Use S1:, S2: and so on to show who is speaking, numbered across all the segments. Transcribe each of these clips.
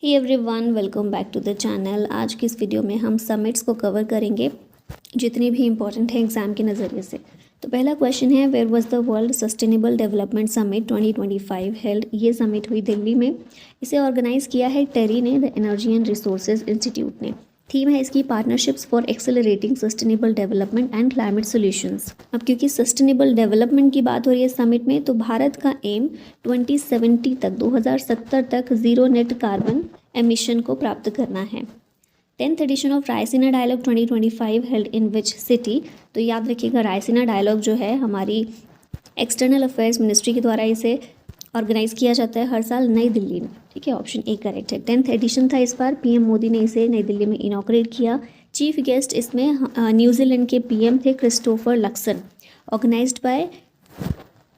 S1: Hey everyone, welcome back to the channel. आज की इस वीडियो में हम समिट्स को कवर करेंगे जितनी भी इम्पॉर्टेंट है एग्जाम के नज़रिए से। तो पहला क्वेश्चन है, where was the world sustainable development summit 2025 held. ये समिट हुई दिल्ली में। इसे ऑर्गेनाइज किया है टेरी ने, the energy and resources institute ने। थीम है इसकी partnerships for accelerating sustainable development and climate solutions. अब क्योंकि सस्टेनेबल डेवलपमेंट की बात हो रही है समिट में, तो भारत का एम 2070 तक 2070 तक ज़ीरो नेट कार्बन एमिशन को प्राप्त करना है। 10th edition of Raisina dialogue 2025 held in which city. तो याद रखिएगा, रायसीना डायलॉग जो है हमारी एक्सटर्नल अफेयर्स मिनिस्ट्री के द्वारा इसे ऑर्गेनाइज किया जाता है हर साल नई दिल्ली में। ठीक है, ऑप्शन ए करेक्ट है। 10th एडिशन था इस बार। पीएम मोदी ने इसे नई दिल्ली में इनॉग्रेट किया। चीफ गेस्ट इसमें न्यूजीलैंड के पीएम थे Christopher Luxon. Organised by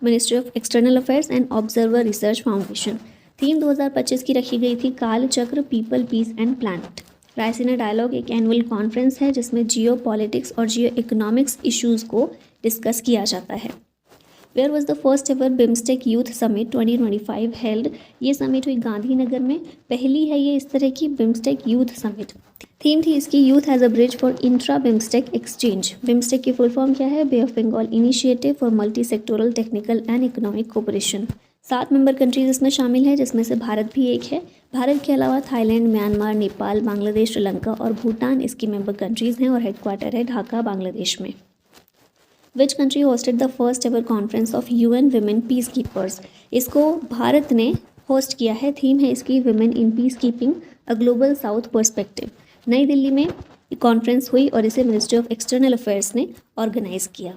S1: ministry of external affairs and observer research foundation. Theme 2025 की रखी गई थी, Kaal Chakra, people, peace and planet. Raisina dialogue एक एनुअल कॉन्फ्रेंस है जिसमें जियो पॉलिटिक्स और जियो इकोनॉमिक्स इशूज़ को डिस्कस किया जाता है। Where was the first ever BIMSTEC youth summit 2025 held. ये समिट हुई गांधीनगर में। पहली है ये इस तरह की बिम्स्टेक यूथ समिट। थीम थी इसकी, youth as a bridge for intra BIMSTEC exchange. BIMSTEC की फुल फॉर्म क्या है? Bay of Bengal initiative for multi sectoral technical and economic cooperation. 7 member countries इसमें शामिल है जिसमें से भारत भी एक है। भारत के अलावा थाईलैंड, म्यांमार, नेपाल, बांग्लादेश, श्रीलंका और भूटान इसकी मेंबर कंट्रीज़ हैं और हेडक्वार्टर है ढाका, बांग्लादेश में। Which country hosted the first ever conference of UN women peacekeepers. इसको भारत ने होस्ट किया है। थीम है इसकी, women in peacekeeping, a global south perspective. Nai Delhi में कॉन्फ्रेंस हुई और इसे मिनिस्ट्री ऑफ एक्सटर्नल अफेयर्स ने ऑर्गेनाइज किया।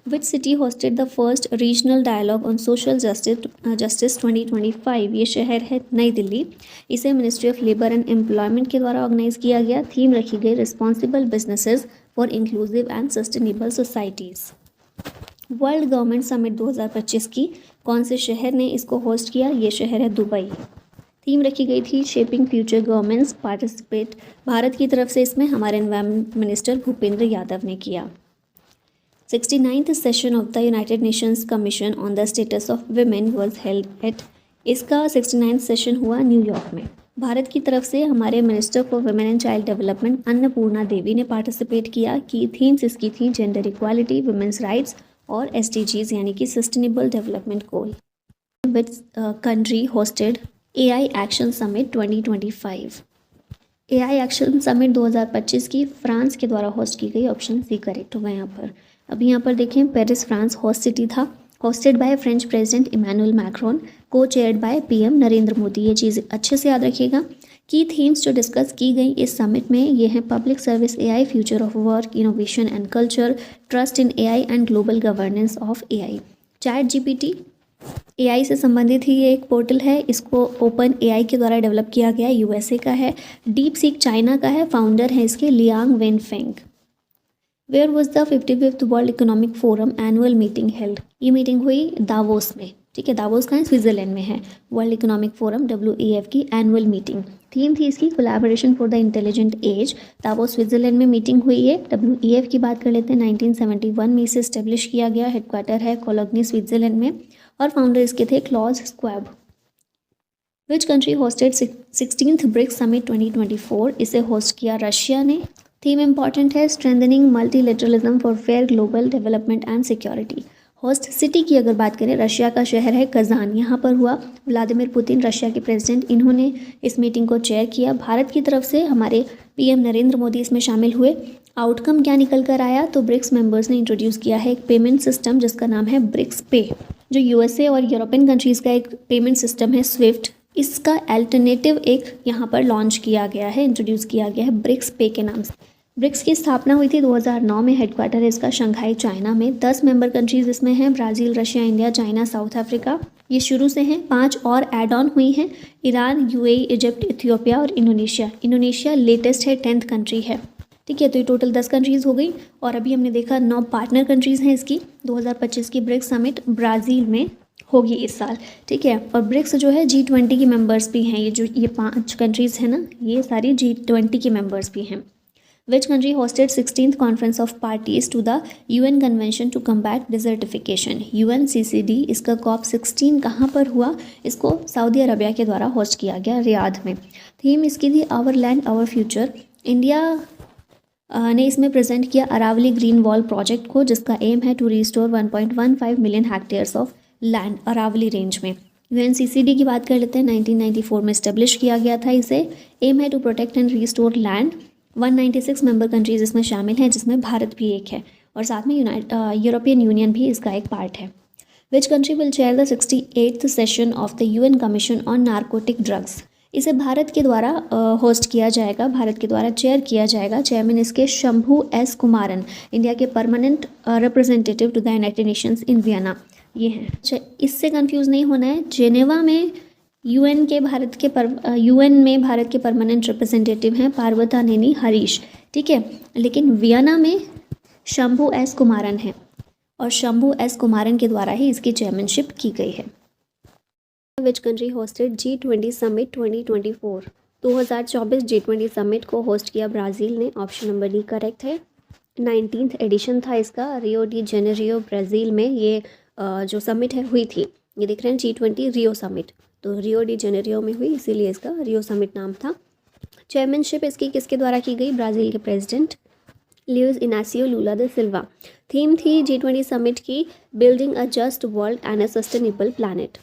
S1: Which city hosted the first regional dialogue on social justice 2025। ये शहर है नई दिल्ली। इसे ministry of labour and employment के द्वारा ऑर्गेनाइज किया गया। थीम रखी गई, responsible businesses for inclusive and sustainable societies. World government summit 2025 की कौन से शहर ने इसको होस्ट किया? ये शहर है दुबई। थीम रखी गई थी, shaping future governments participate. Bharat की तरफ से इसमें हमारे एनवायरमेंट मिनिस्टर भूपेंद्र यादव ने किया। 69th session of the United Nations commission on the status of women was held at. इसका 69th सेशन हुआ न्यूयॉर्क में। भारत की तरफ से हमारे minister for women and child development Annapurna Devi ने पार्टिसिपेट किया। की थीम्स इसकी थी, जेंडर इक्वालिटी, वुमेन्स राइट्स और SDGs यानी कि sustainable development goal. Which country hosted AI action summit 2025। AI action summit 2025 की फ्रांस के द्वारा होस्ट की गई। ऑप्शन सी करेक्ट होगा यहाँ पर। अभी यहाँ पर देखें, पेरिस फ्रांस होस्ट सिटी था। Hosted by French president Emmanuel Macron, co-chaired by PM Narendra Modi. ये चीज़ अच्छे से याद रखिएगा। की थीम्स जो डिस्कस की गई इस समिट में ये हैं, public service AI, future of work, innovation and culture, trust in AI and global governance of AI। ChatGPT AI से संबंधित ही ये एक पोर्टल है। इसको ओपन AI के द्वारा डेवलप किया गया, USA का है। डीप सीक चाइना का है। फाउंडर है इसके Liang Wenfeng. Where was the 55th world economic forum annual meeting held. ये मीटिंग हुई दावोस में। ठीक है, दावोस का है, स्विट्जरलैंड में है। वर्ल्ड इकोनॉमिक फोरम WEF की एनुअल मीटिंग। थीम थी इसकी, collaboration for the intelligent age. Davos Switzerland में मीटिंग हुई है। WEF की बात कर लेते हैं, 1971 में इसे स्टेब्लिश किया गया। हेडक्वार्टर है कोलोग्नी, स्विट्जरलैंड में और फाउंडर इसके थे Klaus Schwab. Which country hosted 16th BRICS summit 2024। इसे होस्ट किया रशिया ने। थीम इंपॉर्टेंट है, strengthening multilateralism for fair global development and security. Host city की अगर बात करें, रशिया का शहर है कजान। यहाँ पर हुआ। व्लादिमीर पुतिन रशिया के प्रेसिडेंट, इन्होंने इस मीटिंग को चेयर किया। भारत की तरफ से हमारे PM नरेंद्र मोदी इसमें शामिल हुए। आउटकम क्या निकल कर आया? तो ब्रिक्स मेंबर्स ने इंट्रोड्यूस किया है एक पेमेंट सिस्टम जिसका नाम है ब्रिक्स पे, जो USA और यूरोपियन कंट्रीज़ का एक पेमेंट सिस्टम है स्विफ्ट। इसका अल्टरनेटिव एक यहाँ पर लॉन्च किया गया है, इंट्रोड्यूस किया गया है ब्रिक्स पे के नाम से। ब्रिक्स की स्थापना हुई थी 2009 में। हेडक्वार्टर है इसका शंघाई, चाइना में। 10 मेंबर कंट्रीज इसमें हैं, Brazil, Russia, India, China, south Africa. ये शुरू से हैं। 5 और एड ऑन हुई हैं, ईरान, UAE, इजिप्ट, इथियोपिया और इंडोनेशिया। इंडोनेशिया लेटेस्ट है, 10th कंट्री है। ठीक है, तो ये टोटल 10 कंट्रीज़ हो गई। और अभी हमने देखा 9 पार्टनर कंट्रीज़ हैं इसकी। 2025 की ब्रिक्स समिट ब्राज़ील में होगी इस साल। ठीक है, और ब्रिक्स जो है G20 की मेंबर्स भी हैं। ये 5 कंट्रीज़ हैं ना, ये सारी G20 की मेंबर्स भी हैं। Which country hosted 16th conference of parties to the UN convention to combat desertification, UNCCD, इसका COP16 कहाँ पर हुआ? इसको सऊदी अरबिया के द्वारा होस्ट किया गया, रियाद में। थीम इसकी थी our land our future. India ने इसमें प्रेजेंट किया अरावली ग्रीन वॉल प्रोजेक्ट को, जिसका एम है to restore 1.15 million hectares of land Aravalli range में। UNCCD की बात कर लेते हैं, 1994 में इस्टेब्लिश किया गया था इसे। एम है to protect and restore land. 196 member countries इसमें शामिल हैं, जिसमें भारत भी एक है, और साथ में यूरोपियन यूनियन भी इसका एक पार्ट है। Which country will chair the 68th session of the UN commission on narcotic drugs? इसे भारत के द्वारा होस्ट किया जाएगा, भारत के द्वारा चेयर किया जाएगा। चेयरमैन इसके शंभू S कुमारन, इंडिया के permanent representative to the United Nations in Vienna, ये हैं। अच्छा, इससे कंफ्यूज नहीं होना है। जेनेवा में यूएन में भारत के परमानेंट रिप्रेजेंटेटिव हैं पार्वतानेनी हरीश, ठीक है, लेकिन वियना में शंभू S कुमारन है, और शंभू S कुमारन के द्वारा ही इसकी चेयरमैनशिप की गई है। Which country hosted G20 summit 2024? 2024 G20 summit को होस्ट किया ब्राज़ील ने, ऑप्शन नंबर डी करेक्ट है। 19th एडिशन था इसका, रियो डी जेनेरियो ब्राज़ील में ये जो समिट है हुई थी। ये देख रहे हैं G20 रियो समिट, तो रियो डी जेनेरियो में हुई, इसीलिए इसका रियो समिट नाम था। चेयरमैनशिप इसकी किसके द्वारा की गई? ब्राज़ील के प्रेसिडेंट लुइस इनासियो लूला दा सिल्वा। थीम थी G20 समिट की building a just world and a sustainable planet.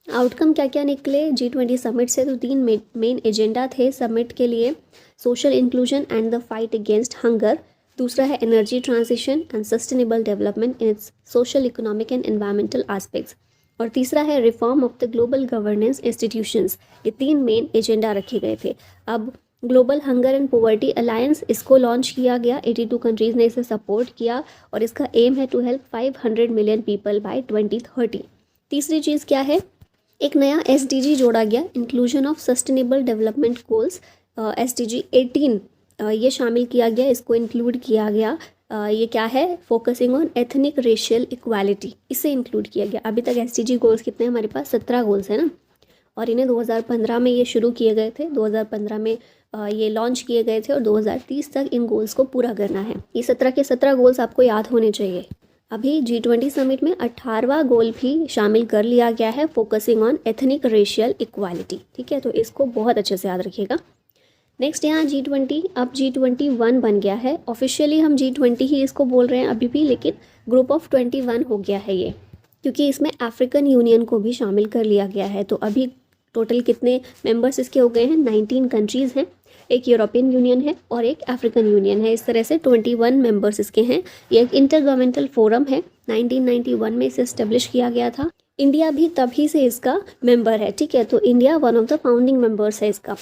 S1: Outcome क्या क्या निकले G20 समिट से? तो 3 मेन एजेंडा थे समिट के लिए, social inclusion and the fight against hunger. दूसरा है energy transition and sustainable development in its social, economic and environmental aspects. और तीसरा है reform of the global governance institutions. ये 3 मेन एजेंडा रखे गए थे। अब global hunger and poverty alliance, इसको लॉन्च किया गया, 82 कंट्रीज़ ने इसे सपोर्ट किया, और इसका एम है to help 500 million people by 2030। तीसरी चीज़ क्या है? एक नया SDG जोड़ा गया, inclusion of sustainable development goals, SDG 18 ये शामिल किया गया, इसको इंक्लूड किया गया। ये क्या है? Focusing on ethnic racial equality, इसे इंक्लूड किया गया। अभी तक SDG गोल्स कितने हैं हमारे पास? 17 गोल्स है ना, और इन्हें 2015 में ये शुरू किए गए थे, 2015 में ये लॉन्च किए गए थे, और 2030 तक इन गोल्स को पूरा करना है। ये 17 के 17 गोल्स आपको याद होने चाहिए। अभी G20 समिट में 18वां गोल भी शामिल कर लिया गया है, focusing on ethnic racial equality, ठीक है, तो इसको बहुत अच्छे से याद रखिएगा। नेक्स्ट यहाँ G20, अब G21 बन गया है। ऑफिशियली हम G20 ही इसको बोल रहे हैं अभी भी, लेकिन ग्रुप ऑफ 21 हो गया है ये, क्योंकि इसमें अफ्रीकन यूनियन को भी शामिल कर लिया गया है। तो अभी टोटल कितने मेंबर्स इसके हो गए हैं? 19 कंट्रीज़ हैं, एक यूरोपियन यूनियन है और एक अफ्रीकन यूनियन है। इस तरह से 21 मेंबर्स इसके हैं। ये एक इंटरगवर्नमेंटल फोरम है, 1991 में इसे इस्टेब्लिश किया गया था। इंडिया भी तभी से इसका मेंबर है, ठीक है, तो India one of the founding members है इसका।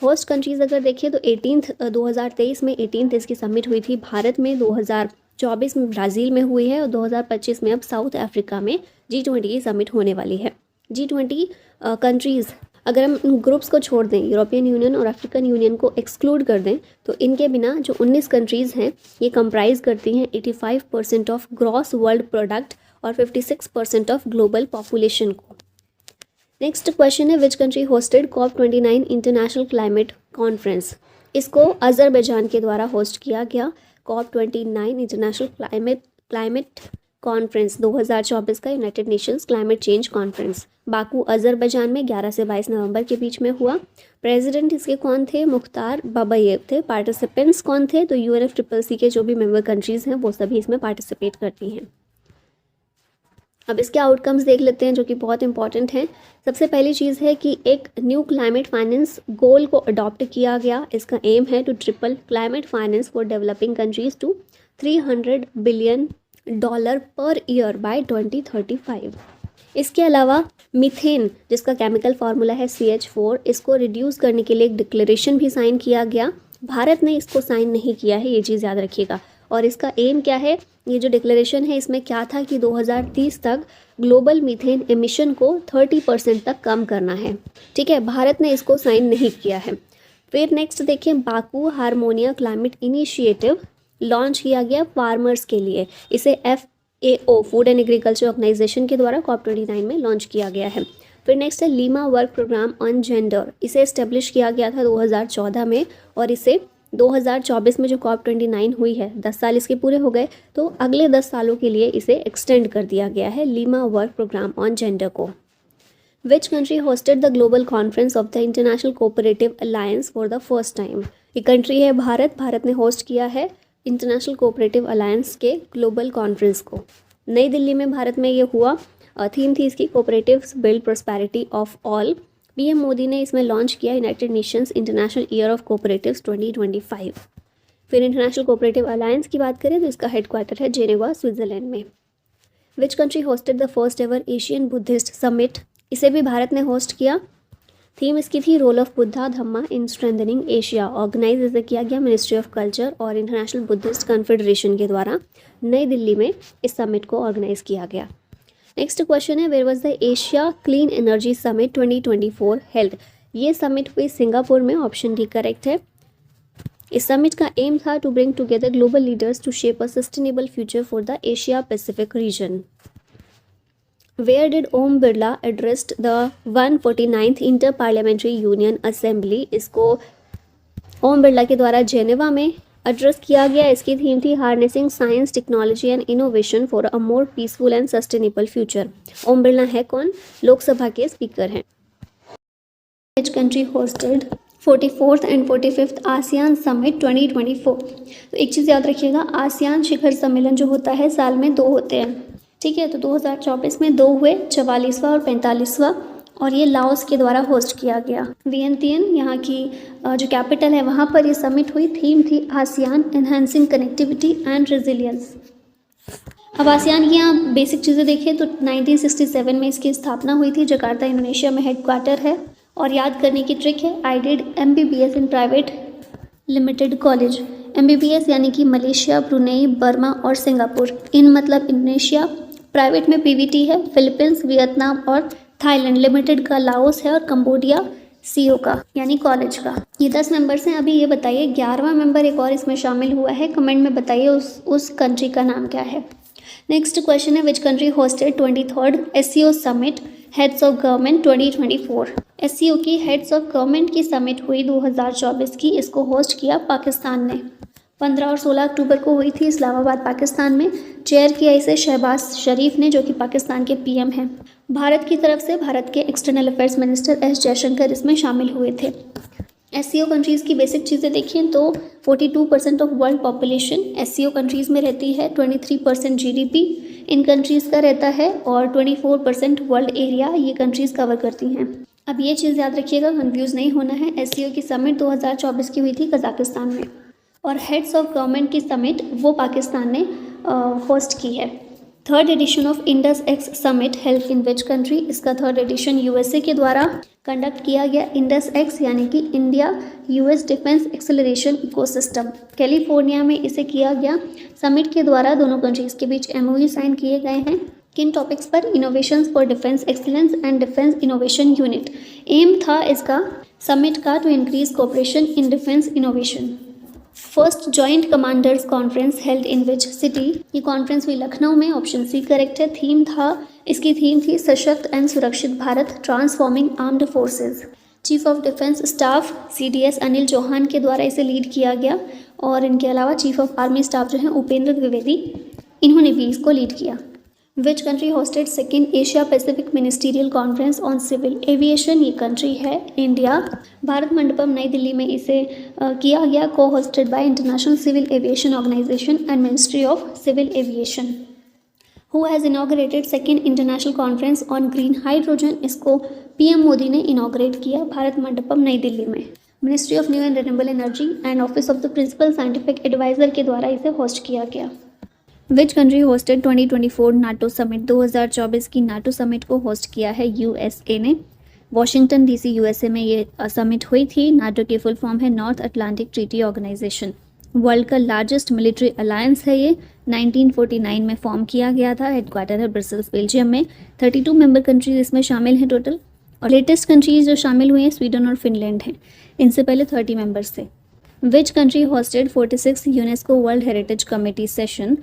S1: होस्ट कंट्रीज़ अगर देखिए तो 2023 में 18th इसकी समिट हुई थी भारत में, 2024 में ब्राज़ील में हुई है, और 2025 में अब साउथ अफ्रीका में G20 की समिट होने वाली है। G20 कंट्रीज़, अगर हम इन ग्रुप्स को छोड़ दें, यूरोपियन यूनियन और अफ्रीकन यूनियन को एक्सक्लूड कर दें, तो इनके बिना जो 19 कंट्रीज़ हैं ये कंप्राइज करती हैं 85% ऑफ ग्रॉस वर्ल्ड प्रोडक्ट और 56% ऑफ ग्लोबल पॉपुलेशन को। नेक्स्ट क्वेश्चन है, which country hosted COP29 international climate conference? इसको अज़रबैजान के द्वारा होस्ट किया गया। COP29 इंटरनेशनल क्लाइमेट कॉन्फ्रेंस 2024 का United Nations climate change conference Baku Azerbaijan में 11 से 22 नवंबर के बीच में हुआ। प्रेसिडेंट इसके कौन थे? मुख्तार बाबायेव थे। पार्टिसिपेंट्स कौन थे? तो UNFCCC के जो भी मेंबर कंट्रीज़ हैं वो सभी इसमें पार्टिसिपेट करती हैं। अब इसके आउटकम्स देख लेते हैं जो कि बहुत इंपॉर्टेंट हैं। सबसे पहली चीज़ है कि एक न्यू क्लाइमेट फाइनेंस गोल को अडॉप्ट किया गया। इसका एम है to triple climate finance for developing countries to $300 billion per year by 2035। इसके अलावा मीथेन, जिसका केमिकल फार्मूला है CH4, इसको रिड्यूस करने के लिए एक डिक्लेरेशन भी साइन किया गया। भारत ने इसको साइन नहीं किया है, ये चीज़ याद रखिएगा। और इसका एम क्या है? ये जो डिक्लेरेशन है इसमें क्या था कि 2030 तक ग्लोबल मीथेन एमिशन को 30% तक कम करना है, ठीक है। भारत ने इसको साइन नहीं किया है। फिर नेक्स्ट देखिए, Baku harmonia climate initiative launch किया गया फार्मर्स के लिए। इसे FAO food and agriculture organisation के द्वारा COP29 में लॉन्च किया गया है। फिर नेक्स्ट है Lima work programme on gender. इसे इस्टेब्लिश किया गया था 2014 में और इसे 2024 में जो COP29 हुई है, 10 साल इसके पूरे हो गए, तो अगले 10 सालों के लिए इसे एक्सटेंड कर दिया गया है Lima work programme on gender को। Which country hosted the global conference of the international cooperative alliance for the first time? ये कंट्री है भारत। भारत ने होस्ट किया है इंटरनेशनल कोऑपरेटिव अलायंस के ग्लोबल कॉन्फ्रेंस को। नई दिल्ली में भारत में ये हुआ। थीम थी इसकी cooperatives build prosperity of all. PM Modi ने इसमें लॉन्च किया United Nations international year of cooperatives 2025। फिर इंटरनेशनल कोऑपरेटिव अलायंस की बात करें तो इसका हेडक्वार्टर है जेनेवा, स्विट्जरलैंड में। Which country hosted the first ever Asian Buddhist summit? इसे भी भारत ने होस्ट किया। थीम इसकी थी role of Buddha Dhamma in strengthening Asia. Organise इसे किया गया मिनिस्ट्री ऑफ कल्चर और इंटरनेशनल बुद्धिस्ट कन्फेडरेशन के द्वारा नई दिल्ली में इस समिट को ऑर्गेनाइज किया गया। नेक्स्ट क्वेश्चन है, where was the Asia clean energy summit 2024 held? ये समिट हुई सिंगापुर में। ऑप्शन डी करेक्ट है। इस समिट का एम था to bring together global leaders to shape a sustainable future for the Asia Pacific region. Where did Om Birla addressed the 149th Inter Parliamentary Union Assembly? इसको ओम बिरला के द्वारा Geneva में address किया गया। इसकी थीम थी harnessing science technology and innovation for a more peaceful and sustainable future. Om Birla है कौन? लोकसभा के स्पीकर हैं। Which country hosted 44th and 45th ASEAN Summit 2024? तो एक चीज़ याद रखिएगा, आसियान शिखर सम्मेलन जो होता है साल में 2 होते हैं, ठीक है। तो 2024 में 2 हुए, 44वां और 45वां, और ये लाओस के द्वारा होस्ट किया गया। वियंतियन यहाँ की जो कैपिटल है वहाँ पर ये समिट हुई। थीम थी ASEAN enhancing connectivity and resilience. अब आसियान की यहाँ बेसिक चीज़ें देखें तो 1967 में इसकी स्थापना हुई थी। जकार्ता इंडोनेशिया में हेडक्वार्टर है। और याद करने की ट्रिक है, I did MBBS in private limited college. MBBS यानी कि मलेशिया, ब्रुनेई, बर्मा और सिंगापुर। इन मतलब इंडोनेशिया, प्राइवेट में PVT है, फिलीपींस, वियतनाम और थाईलैंड। लिमिटेड का लाओस है और कंबोडिया CO का यानी कॉलेज का। ये 10 मेंबर्स हैं। अभी ये बताइए 11वां मेंबर एक और इसमें शामिल हुआ है। कमेंट में बताइए उस कंट्री का नाम क्या है। नेक्स्ट क्वेश्चन है, which country hosted 23rd SCO summit heads of government 2024? SCO की हेड्स ऑफ गवर्नमेंट की समिट हुई 2024 की। इसको होस्ट किया पाकिस्तान ने। 15 और 16 अक्टूबर को हुई थी इस्लामाबाद, पाकिस्तान में। चेयर किया इसे शहबाज शरीफ ने, जो कि पाकिस्तान के PM हैं। भारत की तरफ से भारत के external affairs minister S Jaishankar इसमें शामिल हुए थे। SCO कंट्रीज़ की बेसिक चीज़ें देखें तो 42% of world population SCO countries में रहती है। 23% GDP इन कंट्रीज़ का रहता है और 24% वर्ल्ड एरिया ये कंट्रीज़ कवर करती हैं। अब ये चीज़ याद रखिएगा, कंफ्यूज नहीं होना है। SCO की समिट 2024 की हुई थी कजाकिस्तान में, और हेड्स ऑफ गवर्नमेंट की समिट वो पाकिस्तान ने होस्ट की है। 3rd edition of Indus X summit held in which country? इसका 3rd एडिशन USA के द्वारा कंडक्ट किया गया। इंडस एक्स यानी कि India US defence acceleration ecosystem, California में इसे किया गया। समिट के द्वारा दोनों कंट्रीज़ के बीच MOU साइन किए गए हैं। किन टॉपिक्स पर? Innovations for defence excellence and defence innovation unit. Aim था इसका समिट का to increase cooperation in defence innovation. First joint commanders conference held in which city? ये कॉन्फ्रेंस हुई लखनऊ में। ऑप्शन सी करेक्ट है। इसकी थीम थी Sashakt and Surakshit Bharat, transforming armed forces. Chief of defence staff CDS Anil Chauhan के द्वारा इसे लीड किया गया, और इनके अलावा चीफ ऑफ आर्मी स्टाफ जो हैं उपेंद्र द्विवेदी, इन्होंने भी इसको लीड किया। Which country hosted 2nd Asia Pacific ministerial conference on civil aviation? ये कंट्री है इंडिया। भारत मंडपम नई दिल्ली में इसे किया गया, co-hosted by international civil aviation organisation and ministry of civil aviation. Who has inaugurated 2nd international conference on green hydrogen? इसको PM Modi ने inaugurate किया भारत मंडपम नई दिल्ली में। Ministry of new and renewable energy and office of the principal scientific adviser के द्वारा इसे host किया गया। विच country hosted 2024 NATO summit? 2024 की नाटो समिट को होस्ट किया है USA ने। वॉशिंगटन DC USA में ये समिट हुई थी। नाटो की फुल फॉर्म है North Atlantic Treaty Organisation. World का लार्जेस्ट मिलिट्री अलायंस है ये। 1949 में फॉर्म किया गया था। हेडक्वार्टर है ब्रसेल्स, बेल्जियम में। 32 मेंबर कंट्रीज इसमें शामिल हैं टोटल, और लेटेस्ट कंट्रीज जो शामिल हुए हैं स्वीडन और फिनलैंड हैं। इनसे पहले 30 मेंबर्स थे। विच country hosted 46 UNESCO world heritage committee session?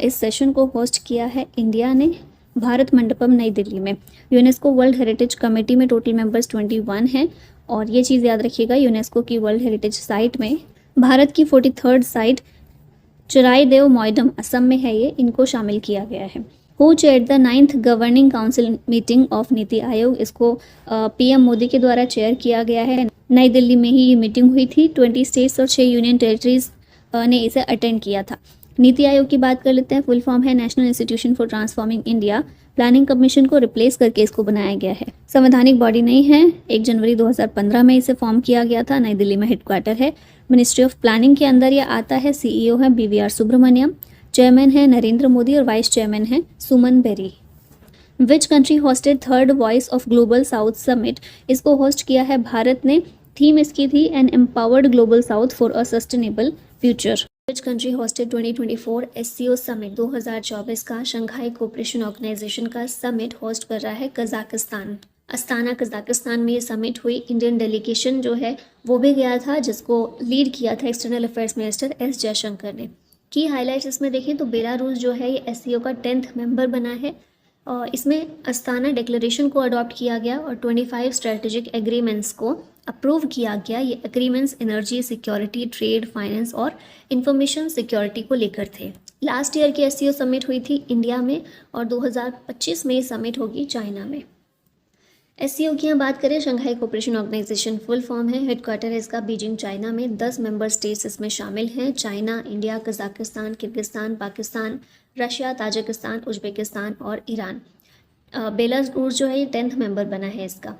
S1: इस सेशन को होस्ट किया है इंडिया ने भारत मंडपम नई दिल्ली में। यूनेस्को वर्ल्ड हेरिटेज कमेटी में टोटल मेंबर्स 21 हैं, और ये चीज़ याद रखिएगा, यूनेस्को की वर्ल्ड हेरिटेज साइट में भारत की 43rd साइट चराईदेव मोइडम असम में है, ये इनको शामिल किया गया है। Who chair the 9th governing council meeting of NITI Aayog, इसको पीएम मोदी के द्वारा चेयर किया गया है। नई दिल्ली में ही ये मीटिंग हुई थी। 20 स्टेट्स और 6 यूनियन टेरिटरीज ने इसे अटेंड किया था। नीति आयोग की बात कर लेते हैं। फुल फॉर्म है national institution for transforming India. Planning commission को रिप्लेस करके इसको बनाया गया है। संवैधानिक बॉडी नहीं है। 1 जनवरी 2015 में इसे फॉर्म किया गया था। नई दिल्ली में हेडक्वार्टर है। मिनिस्ट्री ऑफ प्लानिंग के अंदर ये आता है। सीईओ है BVR सुब्रमण्यम, चेयरमैन है नरेंद्र मोदी और वाइस चेयरमैन है Suman Beri. Which country hosted 3rd voice of global south summit, इसको होस्ट किया है भारत ने। थीम इसकी थी an empowered global south for a sustainable future. Which country hosted 2024 SCO summit, 2024 का शंघाई कोऑपरेशन ऑर्गेनाइजेशन का समिट होस्ट कर रहा है कजाकिस्तान। अस्ताना कजाकिस्तान में ये समिट हुई। इंडियन डेलीगेशन जो है वो भी गया था, जिसको लीड किया था external affairs minister S Jaishankar ने। की हाईलाइट्स इसमें देखें तो बेलारूस जो है ये SCO का 10th मेंबर बना है। और इसमें अस्ताना डिक्लेरेशन को अडॉप्ट किया गया और 25 स्ट्रेटेजिक एग्रीमेंट्स को अप्रूव किया गया। ये agreements energy, security, trade, finance और इंफॉर्मेशन सिक्योरिटी को लेकर थे। लास्ट ईयर की SCO समिट हुई थी इंडिया में और 2025 में ये समिट होगी चाइना में। SCO की यहाँ बात करें, Shanghai cooperation organisation full form है। हेडक्वार्टर है इसका बीजिंग चाइना में। 10 मेंबर स्टेट्स इसमें शामिल हैं। China, India, Kazakhstan, Kyrgyzstan, Pakistan, Russia, Tajikistan, Uzbekistan और ईरान। बेलारूस जो है ये 10th मेंबर बना है इसका।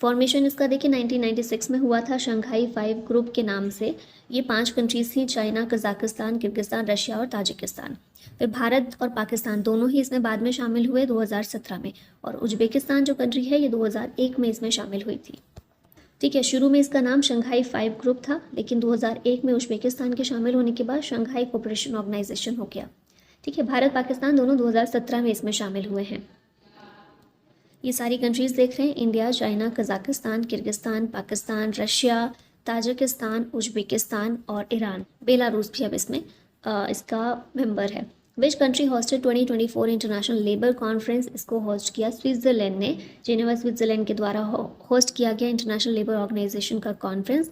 S1: फॉर्मेशन इसका देखिए 1996 में हुआ था शंघाई 5 ग्रुप के नाम से। ये 5 कंट्रीज थी, चाइना, कजाकिस्तान, किर्गिस्तान, रशिया और ताजिकिस्तान। फिर भारत और पाकिस्तान दोनों ही इसमें बाद में शामिल हुए 2017 में। और उज्बेकिस्तान जो कंट्री है ये 2001 में इसमें शामिल हुई थी। ठीक है, शुरू में इसका नाम शंघाई 5 ग्रुप था, लेकिन 2001 में उज्बेकिस्तान के शामिल होने के बाद शंघाई कोऑपरेशन ऑर्गेनाइजेशन हो गया। ठीक है, भारत पाकिस्तान दोनों 2017 में इसमें शामिल हुए हैं। ये सारी कंट्रीज़ देख रहे हैं, India, China, Kazakhstan, Kyrgyzstan, Pakistan, Russia, Tajikistan, Uzbekistan और ईरान। बेलारूस भी अब इसमें इसका मेंबर है। Which country hosted 2024 international labour conference, इसको होस्ट किया स्विट्ज़रलैंड ने। जेनेवा स्विट्ज़रलैंड के द्वारा होस्ट किया गया इंटरनेशनल लेबर ऑर्गेनाइजेशन का कॉन्फ्रेंस।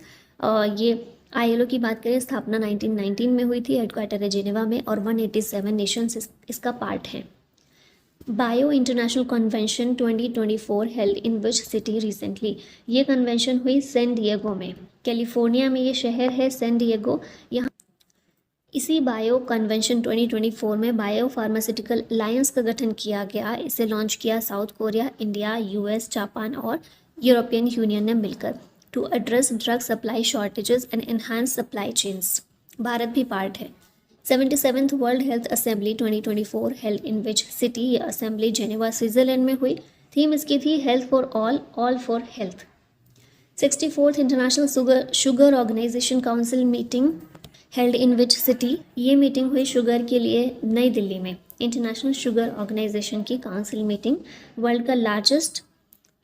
S1: ये ILO की बात करें, स्थापना 1919 में हुई थी। हेडक्वार्टर है जेनेवा में और 187 नेशंस इसका पार्ट हैं। Bio international convention 2024 held in which city recently, ये कन्वेंशन हुई सैन डिएगो में। कैलिफोर्निया में ये शहर है सैन डिएगो। यहाँ इसी बायो कन्वेंशन 2024 में बायो फार्मास्यूटिकल अलायंस का गठन किया गया। इसे लॉन्च किया South Korea, India, US, Japan और यूरोपियन यूनियन ने मिलकर to address drug supply shortages and enhance supply chains. Bharat भी पार्ट है। 77th world health assembly 2024 held in which city, ये असेंबली जेनेवा स्विट्ज़रलैंड में हुई। थीम इसकी थी health for all for health. 64th international sugar organisation council meeting held in which city, ये meeting हुई sugar के लिए नई दिल्ली में। इंटरनेशनल शुगर ऑर्गेनाइजेशन की काउंसिल मीटिंग। वर्ल्ड का लार्जेस्ट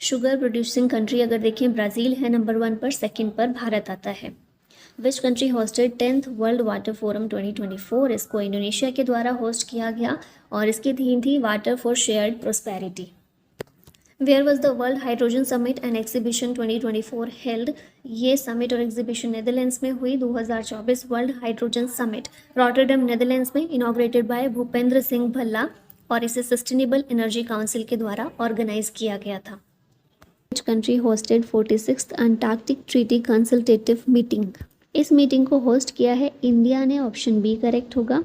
S1: शुगर प्रोड्यूसिंग कंट्री अगर देखें ब्राज़ील है नंबर 1 पर, सेकंड पर भारत आता है। Which country hosted 10th world water forum 2024, इसको इंडोनेशिया के द्वारा होस्ट किया गया और इसकी थीम थी water for shared prosperity. Where was the world hydrogen summit and exhibition 2024 held, ये समिट और एग्जीबिशन नेदरलैंड्स में हुई। 2024 world hydrogen summit Rotterdam Netherlands में इनॉग्रेटेड बाय भूपेंद्र सिंह भल्ला और इसे सस्टेनेबल एनर्जी काउंसिल के द्वारा ऑर्गेनाइज किया गया था। विच country hosted 46th Antarctic treaty consultative meeting, इस मीटिंग को होस्ट किया है इंडिया ने, ऑप्शन बी करेक्ट होगा।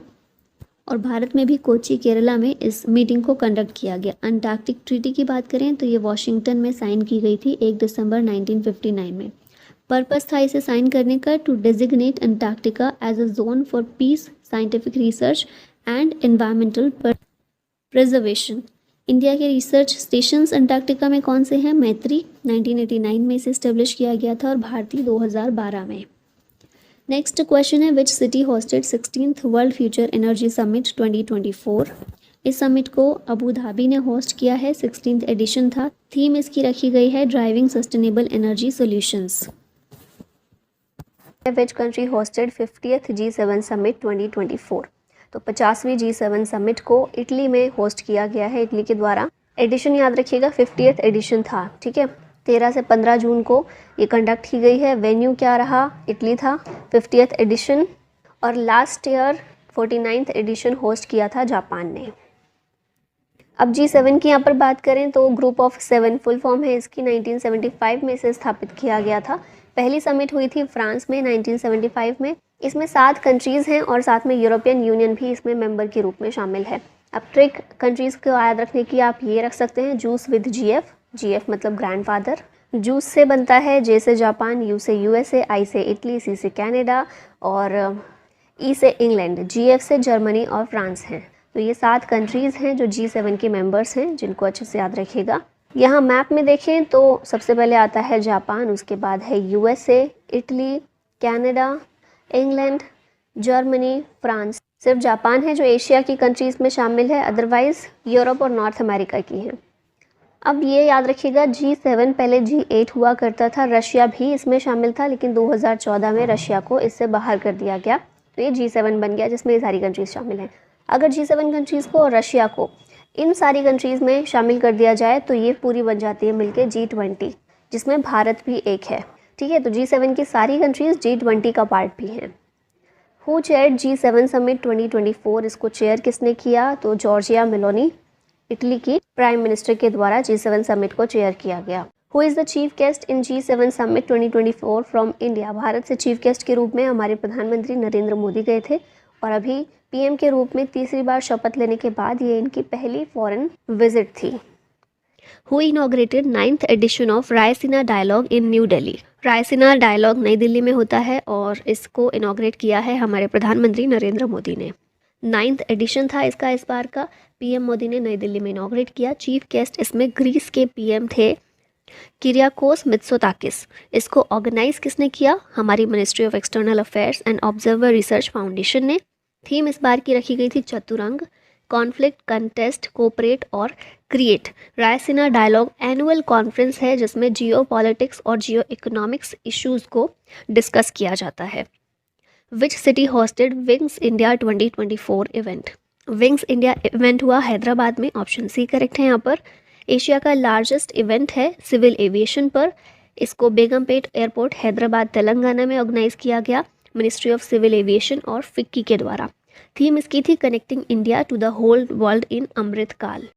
S1: और भारत में भी कोची केरला में इस मीटिंग को कंडक्ट किया गया। अंटार्कटिक ट्रीटी की बात करें तो ये वॉशिंगटन में साइन की गई थी 1 दिसंबर 1959 में। पर्पस था इसे साइन करने का to designate Antarctica as a zone for peace, scientific research and environmental preservation. India के रिसर्च स्टेशंस अंटार्कटिका में कौन से हैं? मैत्री 1989 में इसे इस्टेब्लिश किया गया था और भारती 2012 में। नेक्स्ट क्वेश्चन है which city hosted 16th world future energy summit 2024, इस समिट को अबू धाबी ने होस्ट किया है। 16th एडिशन था। थीम इसकी रखी गई है ड्राइविंग सस्टेनेबल एनर्जी सॉल्यूशंस। विच country hosted 50th G7 summit 2024, तो 50वीं G7 समिट को इटली में होस्ट किया गया है, इटली के द्वारा। एडिशन याद रखिएगा 50th एडिशन था, ठीक है। 13 से 15 जून को ये कंडक्ट की गई है। वेन्यू क्या रहा? इटली था। 50th एडिशन, और last year 49th addition host किया था जापान ने। अब G7 की यहाँ पर बात करें तो ग्रुप ऑफ 7 फुल फॉर्म है इसकी। 1975 में इसे स्थापित किया गया था। पहली समिट हुई थी फ्रांस में 1975 में। इसमें 7 कंट्रीज़ हैं और साथ में यूरोपियन यूनियन भी इसमें मेंबर के रूप में शामिल है। अब ट्रिक कंट्रीज़ को याद रखने की आप ये रख सकते हैं, जूस विद GF मतलब ग्रैंडफादर। जूस से बनता है, J से जापान, U से USA, I से इटली, C से कनाडा और E से इंग्लैंड, GF से जर्मनी और फ्रांस हैं। तो ये 7 कंट्रीज़ हैं जो G7 के मेंबर्स हैं, जिनको अच्छे से याद रखिएगा। यहाँ मैप में देखें तो सबसे पहले आता है जापान, उसके बाद है USA, Italy, Canada, England, Germany, France. सिर्फ जापान है जो एशिया की कंट्रीज़ में शामिल है, अदरवाइज़ यूरोप और नॉर्थ अमेरिका की हैं। अब ये याद रखिएगा, G7 पहले G8 हुआ करता था। रशिया भी इसमें शामिल था, लेकिन 2014 में रशिया को इससे बाहर कर दिया गया, तो ये G7 बन गया, जिसमें ये सारी कंट्रीज़ शामिल हैं। अगर G7 कंट्रीज़ को और रशिया को इन सारी कंट्रीज़ में शामिल कर दिया जाए तो ये पूरी बन जाती है मिलके G20, जिसमें भारत भी एक है। ठीक है, तो G7 की सारी कंट्रीज़ G20 का पार्ट भी हैं। Who chaired G7 summit 2024? इसको चेयर किसने किया? तो जॉर्जिया मेलोनी, इटली की प्राइम मिनिस्टर के द्वारा G7 समिट को चेयर किया गया। Who is the chief guest in G7 summit 2024 from India? Bharat से चीफ गेस्ट के रूप में हमारे प्रधानमंत्री नरेंद्र मोदी गए थे, और अभी PM के रूप में तीसरी बार शपथ लेने के बाद ये इनकी पहली फॉरेन विजिट थी। Who inaugurated 9th edition of Raisina dialogue in New Delhi? Raisina dialogue Nai Delhi में होता है और इसको इनॉग्रेट किया है हमारे प्रधानमंत्री नरेंद्र मोदी ने। 9th एडिशन था इसका इस बार का। PM मोदी ने नई दिल्ली में इनॉग्रेट किया। चीफ गेस्ट इसमें ग्रीस के PM थे, किरियाकोस मित्सोताकिस। इसको ऑर्गेनाइज किसने किया? हमारी ministry of external affairs and observer research foundation ने। थीम इस बार की रखी गई थी चतुरंग, कॉन्फ्लिक्ट, कंटेस्ट, कोऑपरेट और create. Raisina dialogue annual conference है जिसमें जियो पॉलिटिक्स और जियो इकोनॉमिक्स इशूज़ को डिस्कस किया जाता है। Which city hosted wings India 2024 इवेंट? विंग्स इंडिया इवेंट हुआ हैदराबाद में, ऑप्शन सी करेक्ट है यहाँ पर। एशिया का लार्जेस्ट इवेंट है सिविल एविएशन पर। इसको बेगमपेट एयरपोर्ट हैदराबाद तेलंगाना में ऑर्गेनाइज किया गया मिनिस्ट्री ऑफ सिविल एविएशन और फिक्की के द्वारा। थीम इसकी थी connecting India to the whole world in Amrit काल।